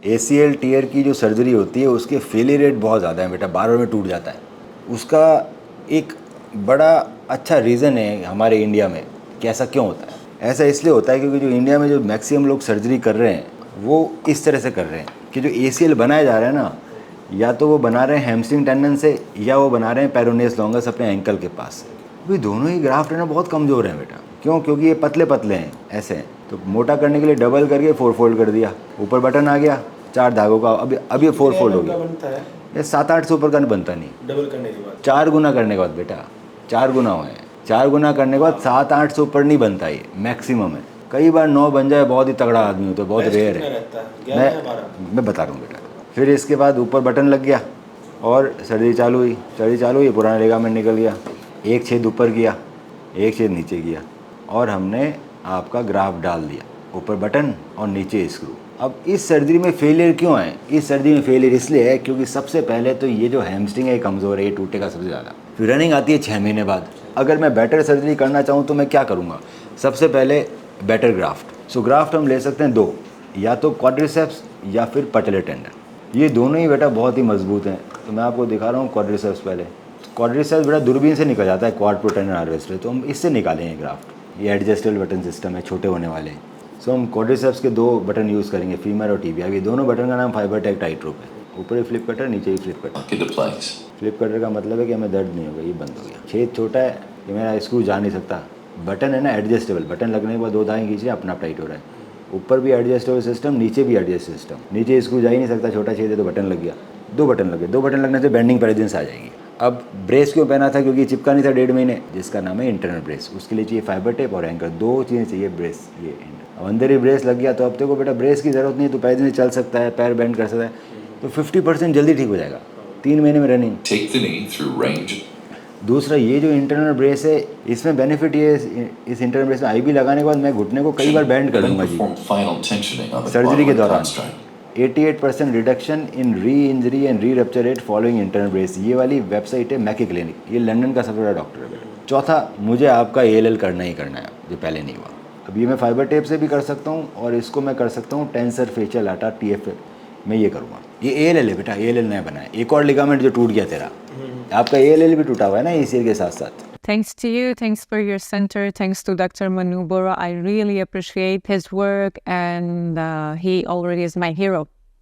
ACL tier की जो surgery होती है उसके फेलियर रेट बहुत ज़्यादा है बेटा, बार बार में टूट जाता है। उसका एक बड़ा अच्छा रीज़न है हमारे इंडिया में कि ऐसा क्यों होता है। ऐसा इसलिए होता है क्योंकि जो इंडिया में जो मैक्सिमम लोग सर्जरी कर रहे हैं वो इस तरह से कर रहे हैं कि जो ACL बनाया जा रहा है ना, या तो वो बना रहे हैं हैमस्ट्रिंग टेंडन से या वो बना रहे हैं पेरोनेस लॉन्गस अपने एंकल के पास। अभी दोनों ही ग्राफ्ट है ना बहुत कमज़ोर हैं बेटा। क्यों? क्योंकि ये पतले पतले हैं ऐसे हैं। तो मोटा करने के लिए डबल करके 4 फोल्ड कर दिया, ऊपर बटन आ गया 4 धागों का। अब ये 4 फोल्ड हो गया। ये 7-8 से ऊपर का बनता नहीं। डबल करने के बाद 4 गुना करने के बाद बेटा, 4 गुना हुए हैं। 4 गुना करने के बाद 7-8 से ऊपर नहीं बनता, ये मैक्सिमम है। कई बार 9 बन जाए, बहुत ही तगड़ा आदमी हो तो, बहुत रेयर है। मैं बता रहा हूँ बेटा। फिर इसके बाद ऊपर बटन लग गया और सर्जरी चालू हुई। पुराना लिगामेंट निकल गया, एक छेद ऊपर किया, एक छेद नीचे किया और हमने आपका ग्राफ डाल दिया, ऊपर बटन और नीचे स्क्रू। अब इस सर्जरी में फेलियर क्यों है? इस सर्जरी में फेलियर इसलिए है क्योंकि सबसे पहले तो ये जो हैमस्ट्रिंग है कमज़ोर है, ये टूटेगा सबसे ज़्यादा। फिर रनिंग आती है 6 महीने बाद। अगर मैं बेटर सर्जरी करना चाहूँ तो मैं क्या करूँगा? सबसे पहले बेटर ग्राफ्ट। सो ग्राफ्ट हम ले सकते हैं 2, या तो क्वाड्रिसेप्स या फिर पटेलर टेंडन। ये दोनों ही बेटा बहुत ही मजबूत हैं। तो मैं आपको दिखा रहा हूँ क्वाड्रिसेप्स। पहले क्वाड्रिसेप्स बेटा दूरबीन से निकल जाता है, क्वाड प्रो टेंडन हार्वेस्टर, तो हम इससे निकालेंगे ग्राफ्ट। ये एडजस्टेबल बटन सिस्टम है, छोटे होने वाले। सो हम क्वाड्रिसेप्स के 2 बटन यूज़ करेंगे, फीमर और टीबिया। ये दोनों बटन का नाम फाइबरटेक टाइट्रोप है। ऊपर ही फ्लिप कटर, नीचे ही फ्लिप कटर। फ्लिप कटर का मतलब है कि हमें दर्द नहीं होगा, ये बंद हो गया। छेद छोटा है कि मेरा स्क्रू जा नहीं सकता। बटन है ना एडजस्टेबल, बटन लगने के बाद 2 दाएँ खींचे, अपना आप टाइट हो रहा है। ऊपर भी एडजस्टेबल सिस्टम, नीचे भी एडजस्ट सिस्टम। नीचे स्क्रू जा ही नहीं सकता, छोटा छेद है तो बटन लग गया। 2 बटन लगे, 2 बटन लगने से बेंडिंग पेरिजेंस आ जाएगी। अब ब्रेस क्यों पहना था? क्योंकि चिपका नहीं था 1.5 महीने, जिसका नाम है इंटरनल ब्रेस। उसके लिए चाहिए फाइबर टेप और एंकर, 2 चीज़ें चाहिए। ब्रेस ये अब अंदर ही ब्रेस लग गया तो अब तेरे को बेटा ब्रेस की ज़रूरत नहीं है, तो पैर से चल सकता है, पैर बेंड कर सकता है, तो 50% जल्दी ठीक हो जाएगा, 3 महीने में रनिंग। दूसरा, ये जो इंटरनल ब्रेस है इसमें बेनिफिट ये है, इस इंटरनल ब्रेस में IB लगाने के बाद मैं घुटने को कई बार बेंड कर दूंगा जी सर्जरी के दौरान। 88% रिडक्शन इन री injury and re rupture rate following internal brace. ये वाली वेबसाइट है मैकी क्लिनिक, ये लंदन का सबसे बड़ा डॉक्टर है। चौथा, मुझे आपका ALL करना ही करना है, जो पहले नहीं हुआ। अब ये मैं फाइबर टेप से भी कर सकता हूँ और इसको मैं कर सकता हूँ टेंसर फेशियल आटा TFA, मैं ये करूँगा। ये ALL है बेटा, ALL नया बना है। एक और लिगामेंट जो टूट गया तेरा, आपका ALL भी टूटा हुआ है ना ACL के साथ साथ। Thanks to you, thanks for your center, thanks to Dr. Manu Bora. I really appreciate his work and he already is my hero.